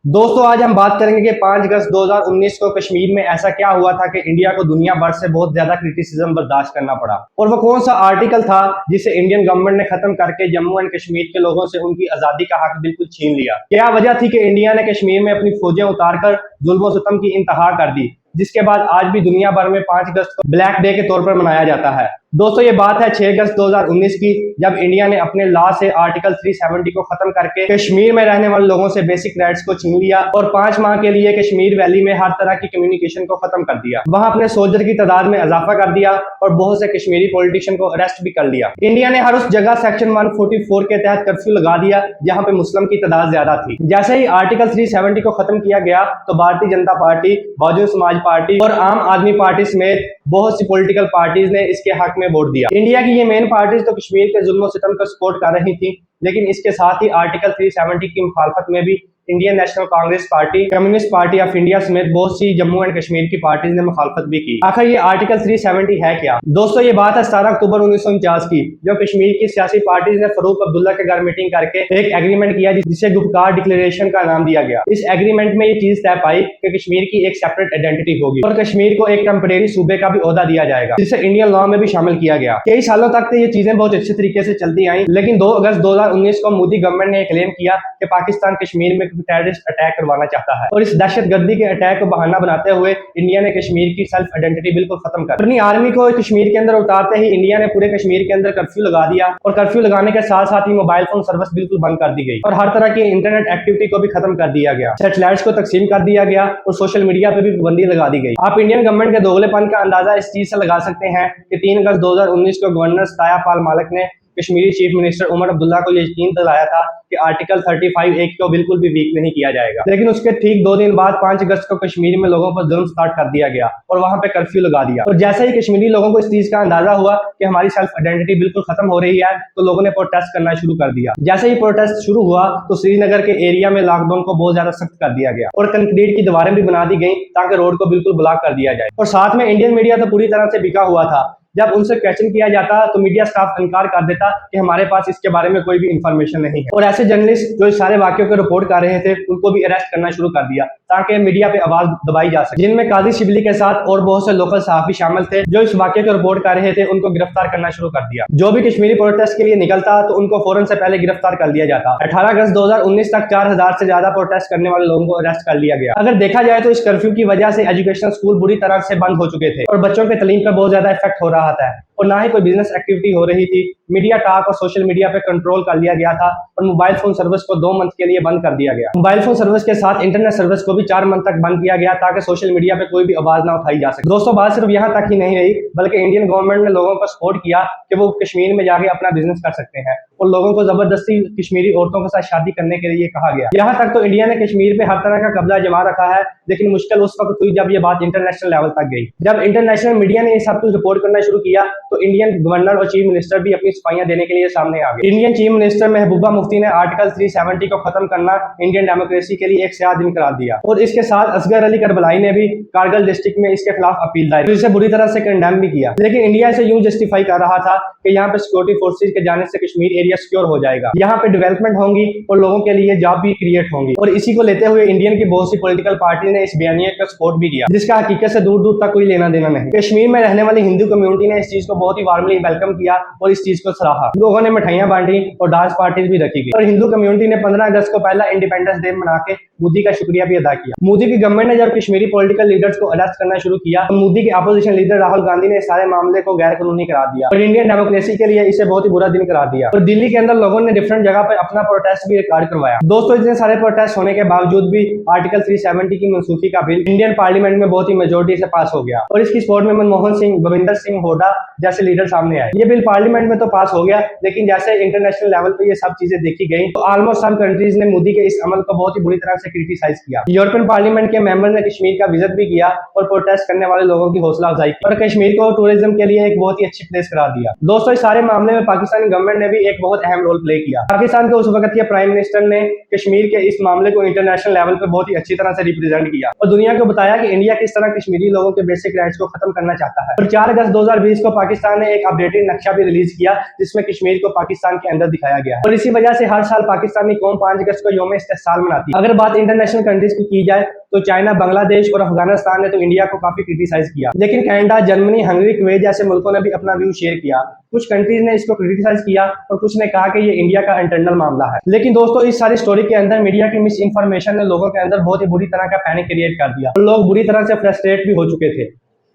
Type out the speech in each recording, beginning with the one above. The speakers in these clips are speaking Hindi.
दोस्तों आज हम बात करेंगे कि 5 अगस्त 2019 को कश्मीर में ऐसा क्या हुआ था कि इंडिया को दुनिया भर से बहुत ज्यादा क्रिटिसिज्म बर्दाश्त करना पड़ा। और वो कौन सा आर्टिकल था जिसे इंडियन गवर्नमेंट ने खत्म करके जम्मू एंड कश्मीर के लोगों से उनकी आजादी का हक बिल्कुल छीन लिया। क्या वजह थी कि इंडिया ने कश्मीर में अपनी फौजें उतारकर जुल्म सितम की इंतहा कर दी, जिसके बाद आज भी दुनिया भर में 5 अगस्त को ब्लैक डे के तौर पर मनाया जाता है। दोस्तों ये बात है 6 अगस्त 2019 की, जब इंडिया ने अपने लॉ से आर्टिकल 370 को खत्म करके कश्मीर में रहने वाले लोगों से बेसिक राइट्स को छीन लिया और 5 माह के लिए कश्मीर वैली में हर तरह की कम्युनिकेशन को खत्म कर दिया। वहां अपने सोल्जर की तादाद में इजाफा कर दिया और बहुत से कश्मीरी पॉलिटिशियन को अरेस्ट भी कर लिया। इंडिया ने हर उस जगह सेक्शन 144 के तहत कर्फ्यू लगा दिया जहां पे मुस्लिम की तादाद ज्यादा थी। जैसे ही आर्टिकल 370 को खत्म किया गया तो भारतीय जनता पार्टी, बहुजन समाज पार्टी और आम आदमी पार्टी समेत बहुत सी पॉलिटिकल पार्टीज ने इसके हक में वोट दिया। इंडिया की ये मेन पार्टीज तो कश्मीर के जुल्म सितम को सपोर्ट कर रही थी, लेकिन इसके साथ ही आर्टिकल 370 की मुखालफत में भी Indian national Congress party, communist party of India समेत बहुत सी जम्मू एंड कश्मीर की पार्टीज ने मुखालफत भी की। आखिर ये आर्टिकल 370 है क्या? दोस्तों ये बात है 17 अक्टूबर 1949 की, जब कश्मीर की सियासी पार्टीज ने फरूक अब्दुल्ला के घर मीटिंग करके एक एग्रीमेंट किया जिसे गुपकार डिक्लेरेशन का नाम दिया गया। इस एग्रीमेंट में ये चीज तय पाई कि कश्मीर की एक सेपरेट आइडेंटिटी होगी और कश्मीर को एक टेम्परेरी सूबे का भी ओहदा दिया जाएगा, जिसे इंडियन लॉ में भी शामिल किया गया। कई सालों तक ये चीजें बहुत अच्छे तरीके से चलती आई, लेकिन 2 अगस्त 2019 को मोदी गवर्नमेंट ने क्लेम किया कि पाकिस्तान कश्मीर में टेररिस्ट अटैक करवाना चाहता है और इस दहशतगर्दी के अटैक को बहाना बनाते हुए इंडिया ने कश्मीर की सेल्फ आइडेंटिटी बिल्कुल खत्म कर अपनी आर्मी को कश्मीर के अंदर उतारते ही इंडिया ने पूरे कश्मीर के अंदर कर्फ्यू लगा दिया और कर्फ्यू लगाने के साथ साथ ही मोबाइल फोन सर्विस बिल्कुल बंद कर दी गई और हर तरह की इंटरनेट एक्टिविटी को भी खत्म कर दिया गया। सैटेलाइट्स को तकसीम कर दिया गया और सोशल मीडिया पे भी पाबंदी लगा दी गई। आप इंडियन गवर्नमेंट के दोगलेपन का अंदाजा इस चीज से लगा सकते हैं कि 3 अगस्त 2019 को गवर्नर सताया पाल मालिक ने कश्मीरी चीफ मिनिस्टर उमर अब्दुल्ला को यकीन दिलाया था कि आर्टिकल 35 एक को बिल्कुल भी वीक नहीं किया जाएगा, लेकिन उसके ठीक 2 दिन बाद 5 अगस्त को कश्मीर में लोगों पर जुल्म स्टार्ट कर दिया गया और वहां पे कर्फ्यू लगा दिया। और जैसे ही कश्मीरी लोगों को इस चीज का अंदाजा हुआ कि हमारी सेल्फ आइडेंटिटी बिल्कुल खत्म हो रही है, तो लोगों ने प्रोटेस्ट करना शुरू कर दिया। जैसे ही प्रोटेस्ट शुरू हुआ तो श्रीनगर के एरिया में लॉकडाउन को बहुत ज्यादा सख्त कर दिया गया और कंक्रीट की दीवारें भी बना दी गई ताकि रोड को बिल्कुल ब्लॉक कर दिया जाए। और साथ में इंडियन मीडिया तो पूरी तरह से बिका हुआ था। जब उनसे क्वेश्चन किया जाता तो मीडिया स्टाफ इनकार कर देता कि हमारे पास इसके बारे में कोई भी इंफॉर्मेशन नहीं है और ऐसे जर्नलिस्ट जो इस सारे वाक्यों को रिपोर्ट कर रहे थे उनको भी अरेस्ट करना शुरू कर दिया ताकि मीडिया पे आवाज दबाई जा सके, जिनमें काजी शिबली के साथ और बहुत से लोकल सहाफी शामिल थे जो इस वाक्य को रिपोर्ट कर रहे थे। उनको गिरफ्तार करना शुरू कर दिया। जो भी कश्मीरी प्रोटेस्ट के लिए निकलता तो उनको फौरन से पहले गिरफ्तार कर लिया जाता। 18 अगस्त 2019 तक 4000 से ज्यादा प्रोटेस्ट करने वाले लोगों को अरेस्ट कर लिया गया। अगर देखा जाए तो इस कर्फ्यू की वजह से एजुकेशन स्कूल बुरी तरह से बंद हो चुके थे और बच्चों के तालीम पर बहुत ज्यादा इफेक्ट हो रहा था और ना ही कोई बिजनेस एक्टिविटी हो रही थी। मीडिया टॉक और सोशल मीडिया पे कंट्रोल कर लिया गया था और मोबाइल फोन सर्विस को 2 मंथ के लिए बंद कर दिया गया। मोबाइल फोन सर्विस के साथ इंटरनेट सर्विस को भी 4 मंथ तक बंद किया गया ताकि सोशल मीडिया पे कोई भी आवाज ना उठाई जा सके। दोस्तों बात सिर्फ यहाँ तक ही नहीं रही, बल्कि इंडियन गवर्नमेंट ने लोगों को सपोर्ट किया कि वो कश्मीर में जाके अपना बिजनेस कर सकते हैं और लोगों को जबरदस्ती कश्मीरी औरतों के साथ शादी करने के लिए कहा गया। यहाँ तक तो इंडिया ने कश्मीर पे हर तरह का कब्जा जमा रखा है, लेकिन मुश्किल उस वक्त हुई जब ये बात इंटरनेशनल लेवल तक गई। जब इंटरनेशनल मीडिया ने ये सब कुछ रिपोर्ट करना शुरू किया तो इंडियन गवर्नर और चीफ मिनिस्टर भी अपनी सफाइयां देने के लिए सामने आ गए। Indian chief minister Mehbooba Mufti ने आर्टिकल 370 को खत्म करना इंडियन डेमोक्रेसी के लिए एक स्याह दिन करार दिया और इसके साथ असगर अली करबलाई ने भी कारगिल डिस्ट्रिक्ट में इसके खिलाफ अपील दायर, जिसे बुरी तरह से कंडेम भी किया। लेकिन इंडिया इसे यूं जस्टिफाई कर रहा था कि यहाँ पे सिक्योरिटी फोर्सेज के जाने से कश्मीर एरिया सिक्योर हो जाएगा, यहाँ पे डेवलपमेंट होंगी और लोगों के लिए जॉब भी क्रिएट होंगी। और इसी को लेते हुए इंडियन की बहुत सी पॉलिटिकल पार्टी ने इस बयानिए का सपोर्ट भी किया, जिसका हकीकत से दूर दूर तक कोई लेना देना नहीं। कश्मीर में रहने वाली हिंदू कम्युनिटी ने इस चीज को बहुत ही वार्मली वेलकम किया और इस चीज को सराहा। लोगों ने मिठाइयां बांटी और डांस पार्टीज भी रखी गई और हिंदू कम्युनिटी ने 15 अगस्त को पहला इंडिपेंडेंस डे मना के मोदी का शुक्रिया भी अदा किया। मोदी की गवर्नमेंट ने जब कश्मीरी पॉलिटिकल लीडर्स को अरेस्ट करना शुरू किया तो मोदी के अपोजिशन लीडर राहुल गांधी ने सारे मामले को गैर कानूनी करार दिया और इंडियन डेमोक्रेसी के लिए इसे बहुत ही बुरा दिन करार दिया। और दिल्ली के अंदर लोगों ने डिफरेंट जगह पर अपना प्रोटेस्ट भी रिकॉर्ड करवाया। दोस्तों इतने सारे प्रोटेस्ट होने के बावजूद भी आर्टिकल 370 की मनसूखी का बिल इंडियन पार्लियामेंट में बहुत ही मेजोरिटी से पास हो गया और इसकी सपोर्ट में मनमोहन सिंह, भविंदर सिंह हुड्डा जैसे लीडर सामने आए। ये बिल पार्लियामेंट में तो पास हो गया, लेकिन जैसे इंटरनेशनल लेवल पे ये सब चीजें देखी गई तो ऑलमोस्ट सब कंट्रीज ने मोदी के इस अमल को बहुत ही बुरी तरह से क्रिटिसाइज किया। यूरोपियन पार्लियामेंट के मेंबर ने कश्मीर का विजिट भी किया और प्रोटेस्ट करने वाले लोगों की हौसला अफजाई की और कश्मीर को टूरिज्म के लिए एक बहुत ही अच्छी प्लेस करार दिया। दोस्तों इस सारे मामले में पाकिस्तानी गवर्नमेंट ने भी एक बहुत अहम रोल प्ले किया। पाकिस्तान के उस वक्त के प्राइम मिनिस्टर ने कश्मीर के इस मामले को इंटरनेशनल लेवल पे बहुत ही अच्छी तरह से रिप्रेजेंट किया और दुनिया को बताया कि इंडिया किस तरह कश्मीरी लोगों के बेसिक राइट्स को खत्म करना चाहता है। और 4 अगस्त 2020 को पाकिस्तान पाकिस्तान ने एक अपडेटेड नक्शा भी रिलीज किया जिसमें कश्मीर को पाकिस्तान के अंदर दिखाया गया है। और इसी वजह से हर साल पाकिस्तानी कौम 5 अगस्त को यौम इस्तेहसाल मनाती है। अगर बात इंटरनेशनल कंट्रीज की जाए तो चाइना, बांग्लादेश और अफगानिस्तान ने तो इंडिया को काफी क्रिटिसाइज किया, लेकिन कनाडा, जर्मनी, हंगरी, कुवैत जैसे मुल्कों ने भी अपना व्यू शेयर किया। कुछ कंट्रीज ने इसको क्रिटिसाइज किया और कुछ ने कहा कि ये इंडिया का इंटरनल मामला है। लेकिन दोस्तों, इस सारी स्टोरी के अंदर मीडिया की मिस इन्फॉर्मेशन ने लोगों के अंदर बहुत ही बुरी तरह का पैनिक क्रिएट कर दिया और लोग बुरी तरह से फ्रस्ट्रेट भी हो चुके थे।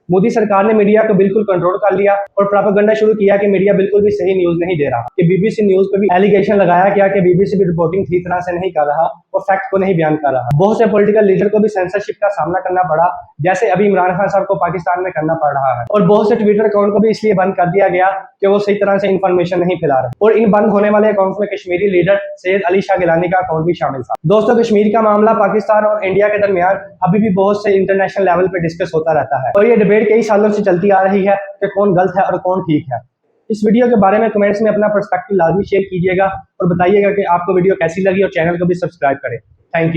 मोदी सरकार ने मीडिया को बिल्कुल कंट्रोल कर लिया और प्रोपेगेंडा शुरू किया कि मीडिया बिल्कुल भी सही न्यूज नहीं दे रहा, कि बीबीसी न्यूज पे भी एलिगेशन लगाया गया कि बीबीसी भी रिपोर्टिंग ठीक तरह से नहीं कर रहा और फैक्ट को नहीं बयान कर रहा। बहुत से पॉलिटिकल लीडर को भी सेंसरशिप का सामना करना पड़ा, जैसे अभी इमरान खान साहब को पाकिस्तान में करना पड़ रहा है। और बहुत से ट्विटर अकाउंट को भी इसलिए बंद कर दिया गया कि वो सही तरह से इन्फॉर्मेशन नहीं फैला रहे। और इन बंद होने वाले अकाउंट्स में कश्मीरी लीडर सैयद अली शाह गिलानी का अकाउंट भी शामिल था। दोस्तों, कश्मीर का मामला पाकिस्तान और इंडिया के दरमियान अभी भी बहुत से इंटरनेशनल लेवल पे डिस्कस होता रहता है और ये डिबेट कई सालों से चलती आ रही है कि कौन गलत है और कौन ठीक है। इस वीडियो के बारे में कमेंट्स में अपना पर्सपेक्टिव लाजमी शेयर कीजिएगा और बताइएगा कि आपको वीडियो कैसी लगी और चैनल को भी सब्सक्राइब करें।